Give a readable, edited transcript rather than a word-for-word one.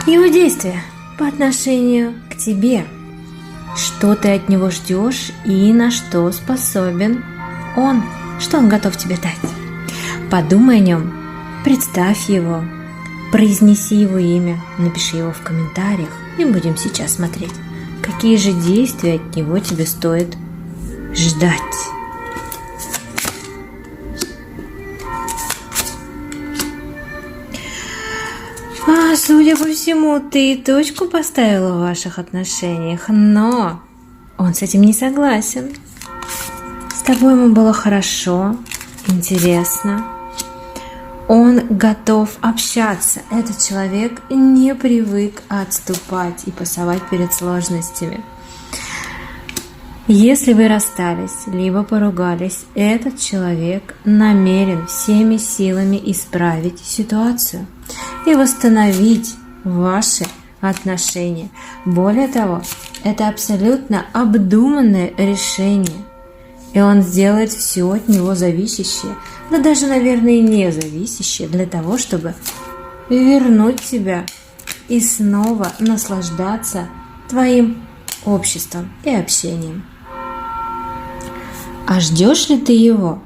Его действия по отношению к тебе. Что ты от него ждешь и на что способен он? Что он готов тебе дать? Подумай о нем, представь его, произнеси его имя, напиши его в комментариях и будем сейчас смотреть, какие же действия от него тебе стоит ждать. Судя по всему, ты точку поставила в ваших отношениях, но он с этим не согласен. С тобой ему было хорошо, интересно. Он готов общаться. Этот человек не привык отступать и пасовать перед сложностями. Если вы расстались, либо поругались, этот человек намерен всеми силами исправить ситуацию и восстановить ваши отношения. Более того, это абсолютно обдуманное решение, и он сделает все от него зависящее, да даже, наверное, не зависящее, для того, чтобы вернуть тебя и снова наслаждаться твоим обществом и общением. А ждешь ли ты его?